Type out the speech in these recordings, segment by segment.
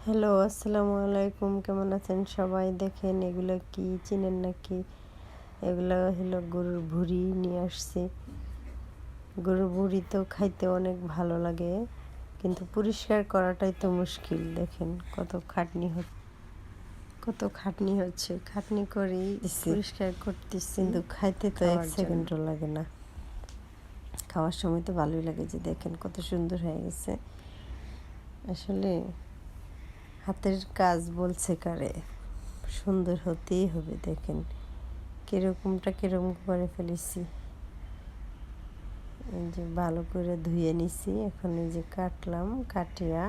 Hello, আসসালামু আলাইকুম। কেমন আছেন সবাই? দেখেন এগুলো কি চিনেন নাকি? এগুলো হলো গরুর ভুঁড়ি নিয়ে আসছি। গরুর ভুঁড়ি তো খাইতে অনেক ভালো লাগে, কিন্তু পরিষ্কার করাটাই তো মুশকিল। দেখেন কত খাটনি হচ্ছে। খাটনি করেই পরিষ্কার করতেছি, কিন্তু খাইতে তো এক সেকেন্ডও লাগে না। খাওয়ার সময় তো ভালোই লাগে। যে দেখেন কত সুন্দর হয়ে গেছে। আসলে হাতের কাজ বলছে কারে, সুন্দর হতেই হবে। দেখেন কিরকম করে ফেলেছি। এই যে ভালো করে ধুয়ে নিছি। এখন এই যে কাটলাম, কাটিয়া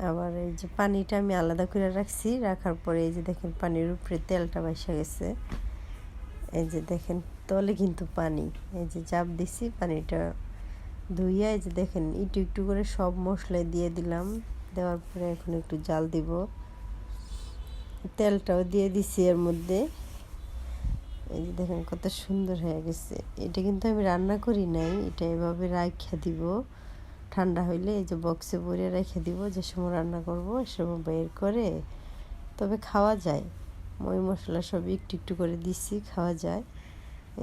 আবার এই যে পানিটা আমি আলাদা করে রাখছি। রাখার পরে এই যে দেখেন পানির উপরে তেলটা বসে গেছে। এই যে দেখেন তলে কিন্তু পানি। এই যে চাপ দিছি, পানিটা ধুইয়া এই যে দেখেন একটু একটু করে সব মশলা দিয়ে দিলাম। দেওয়ার পরে এখন একটু জাল দিব। তেলটাও দিয়ে দিছি এর মধ্যে। এই যে দেখেন কত সুন্দর হয়ে গেছে। এটা কিন্তু আমি রান্না করি নাই, এটা এভাবে রাখা দিব। ঠান্ডা হইলে এই যে বক্সে ভরে রেখে দিব। যে সময় রান্না করব সে সময় বের করে, তবে খাওয়া যায়। মই মশলা সব একটু একটু করে দিছি, খাওয়া যায়।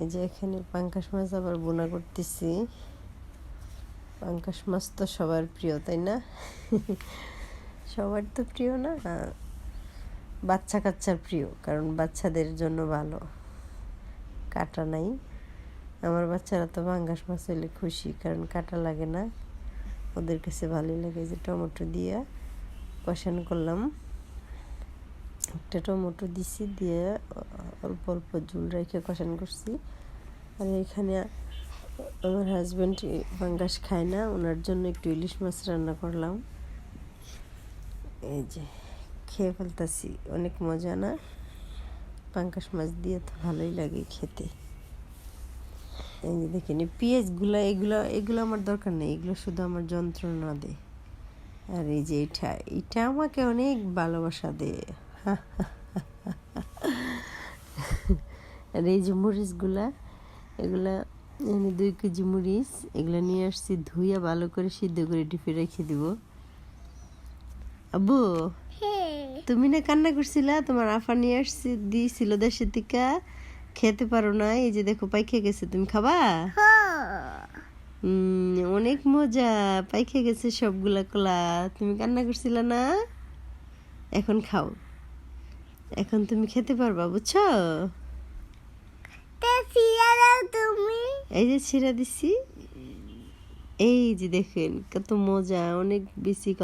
এই যে এখানে পাঙ্গাস মাছ আবার বোনা করতেছি। পাঙ্গাস মাছ তো সবার প্রিয়, তাই না? সবার তো প্রিয় না, বাচ্চা কাচ্চার প্রিয়, কারণ বাচ্চাদের জন্য ভালো। কাটা নাই। আমার বাচ্চারা তো পাঙ্গাস মাছ হইলে খুশি, কারণ কাটা লাগে না, ওদের কাছে ভালোই লাগে। যে টমেটো দিয়ে কষানো করলাম, একটা টমেটো দিছি, দিয়ে অল্প অল্প ঝোল রেখে কষানো করছি। আর এখানে আমার হাজব্যান্ড পাঙ্গাস খায় না, ওনার জন্য একটু ইলিশ মাছ রান্না করলাম। এই যে খেয়ে ফেলতেছি। অনেক মজা না? পাঙ্গাস মাছ দিয়ে তো ভালোই লাগে খেতে। এই যে দেখেন পেঁয়াজগুলো, এগুলো আমার দরকার নেই, এগুলো শুধু আমার যন্ত্রণা দেয়। আর এই যে এটা আমাকে অনেক ভালোবাসা দেয়। আর এই যে মরিচগুলা, এগুলা 2 কেজি মরিচ, এগুলো নিয়ে আসছি, ধুইয়া ভালো করে সিদ্ধ করে ডিপে রেখে দিব। আব্বু, তুমি না কান্না করছিলা? তোমার আফা নিয়ে আসছি, দিয়েছিল দেশের থেকে, খেতে পারো না। এই যে দেখো পাইকে গেছে, তুমি খাবা? অনেক মজা, পাইকে গেছে সবগুলা কলা। তুমি কান্না করছিলা না? এখন খাও, এখন তুমি খেতে পারবা, বুঝছো? এই যে ছিঁড়া দিছি। এই যে দেখেন কত মজা, অনেক বেশি।